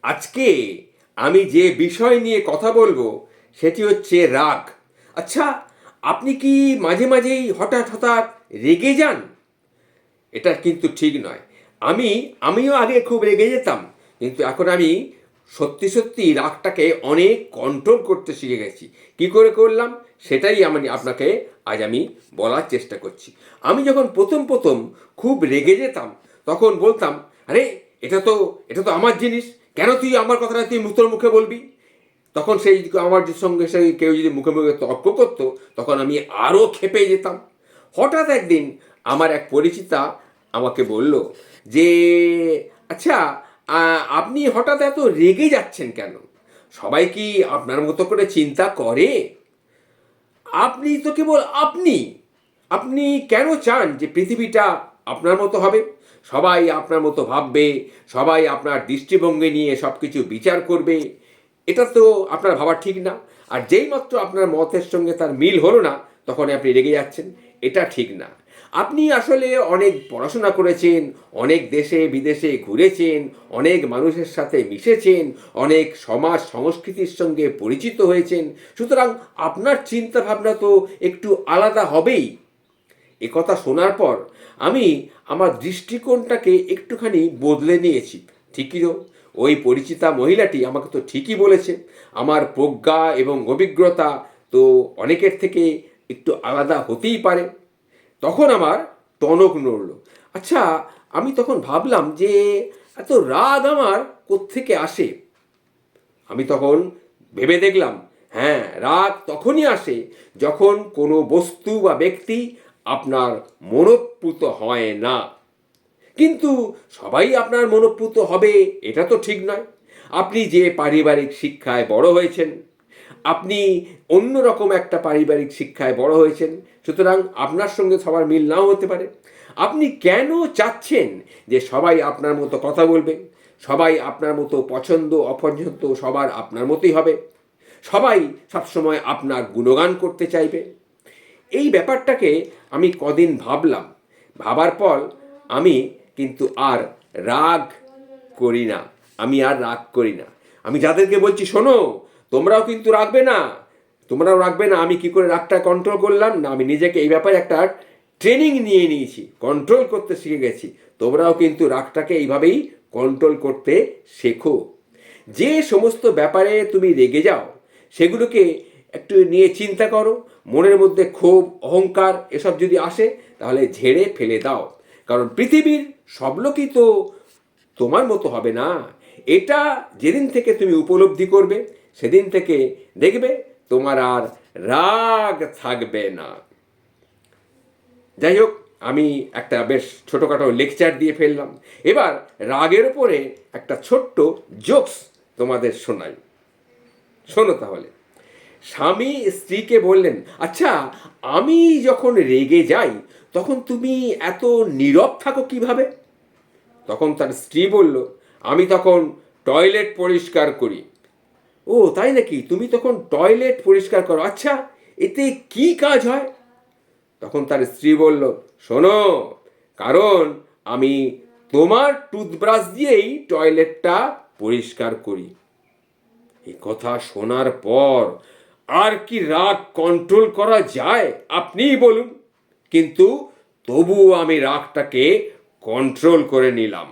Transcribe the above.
আজকে আমি যে বিষয় নিয়ে কথা বলবো সেটি হচ্ছে রাগ। আচ্ছা, আপনি কি মাঝে মাঝেই হঠাৎ হঠাৎ রেগে যান? এটা কিন্তু ঠিক নয়। আমিও আগে খুব রেগে যেতাম, কিন্তু এখন আমি সত্যি সত্যি রাগটাকে অনেক কন্ট্রোল করতে শিখে গেছি। কি করে করলাম সেটাই আপনাকে আজ আমি বলার চেষ্টা করছি। আমি যখন প্রথম প্রথম খুব রেগে যেতাম, তখন বলতাম, আরে এটা তো আমার জিনিস, কেন তুই আমার কথাটা তুই তোর মুখে বলবি? তখন সেই আমার সঙ্গে সেই কেউ যদি মুখে মুখে তর্ক করতো, তখন আমি আরও ক্ষেপে যেতাম। হঠাৎ একদিন আমার এক পরিচিতা আমাকে বলল যে, আচ্ছা, আপনি হঠাৎ এত রেগে যাচ্ছেন কেন? সবাই কি আপনার মতো করে চিন্তা করে? আপনি তো কেবল আপনি আপনি কেন চান যে পৃথিবীটা আপনার মতো হবে? সবাই আপনার মতো ভাববে, সবাই আপনার দৃষ্টিভঙ্গি নিয়ে সব কিছু বিচার করবে। এটা তো আপনার ভাবা ঠিক না। আর যেই মাত্র আপনার মতের সঙ্গে তার মিল হলো না, তখন আপনি রেগে যাচ্ছেন। এটা ঠিক না। আপনি আসলে অনেক পড়াশোনা করেছেন, অনেক দেশে বিদেশে ঘুরেছেন, অনেক মানুষের সাথে মিশেছেন, অনেক সমাজ সংস্কৃতির সঙ্গে পরিচিত হয়েছেন। সুতরাং আপনার চিন্তা ভাবনা তো একটু আলাদা হবেই। একথা শোনার পর আমি আমার দৃষ্টিকোণটাকে একটুখানি বদলে নিয়েছি। ঠিকই তো, ওই পরিচিতা মহিলাটি আমাকে তো ঠিকই বলেছে। আমার প্রজ্ঞা এবং অভিজ্ঞতা তো অনেকের থেকে একটু আলাদা হতেই পারে। তখন আমার টনক নড়ল। আচ্ছা, আমি তখন ভাবলাম যে এত রাগ আমার কোত্থেকে আসে। আমি তখন ভেবে দেখলাম, হ্যাঁ, রাগ তখনই আসে যখন কোনো বস্তু বা ব্যক্তি আপনার মনোপ্রুত হয় না। কিন্তু সবাই আপনার মনোপ্রুত হবে এটা তো ঠিক নয়। আপনি যে পারিবারিক শিক্ষায় বড় হয়েছেন, আপনি অন্যরকম একটা পারিবারিক শিক্ষায় বড় হয়েছেন, সুতরাং আপনার সঙ্গে সবার মিল নাও হতে পারে। আপনি কেন চাচ্ছেন যে সবাই আপনার মতো কথা বলবে, সবাই আপনার মতো পছন্দ অপছন্দ সবার আপনার মতোই হবে, সবাই সবসময় আপনার গুণগান করতে চাইবে? এই ব্যাপারটাকে আমি কদিন ভাবলাম। ভাবার পর আমি কিন্তু আর রাগ করি না। আমি যাদেরকে বলছি, শোনো, তোমরাও কিন্তু রাখবে না। আমি কি করে রাগটা কন্ট্রোল করলাম না, আমি নিজেকে এই ব্যাপারে একটা ট্রেনিং নিয়ে নিয়েছি, কন্ট্রোল করতে শিখে গেছি। তোমরাও কিন্তু রাগটাকে এইভাবেই কন্ট্রোল করতে শেখো। যে সমস্ত ব্যাপারে তুমি রেগে যাও, সেগুলোকে একটু নিয়ে চিন্তা করো। মনের মধ্যে ক্ষোভ অহংকার এসব যদি আসে, তাহলে ঝেড়ে ফেলে দাও। কারণ পৃথিবীর সব লোকই তো তোমার মতো হবে না। এটা যেদিন থেকে তুমি উপলব্ধি করবে, সেদিন থেকে দেখবে তোমার আর রাগ থাকবে না। যাই হোক, আমি একটা বেশ ছোটোখাটো লেকচার দিয়ে ফেললাম। এবার রাগের ওপরে একটা ছোট্ট জোকস তোমাদের শোনাই। শোনো তাহলে। স্বামী স্ত্রীকে বললেন, আচ্ছা, আমি যখন রেগে যাই তখন তুমি এত নীরব থাকো কিভাবে? তখন তার স্ত্রী বলল, আমি তখন টয়লেট পরিষ্কার করি। ও তাই নাকি, তুমি তখন টয়লেট পরিষ্কার করো? আচ্ছা, এতে কি কাজ হয়? তখন তার স্ত্রী বলল, শোনো, কারণ আমি তোমার টুথব্রাশ দিয়েই টয়লেটটা পরিষ্কার করি। এই কথা শোনার পর আর কি রাগ কন্ট্রোল করা যায় আপনিই বলুন? কিন্তু তবুও আমি রাগটাকে কন্ট্রোল করে নিলাম।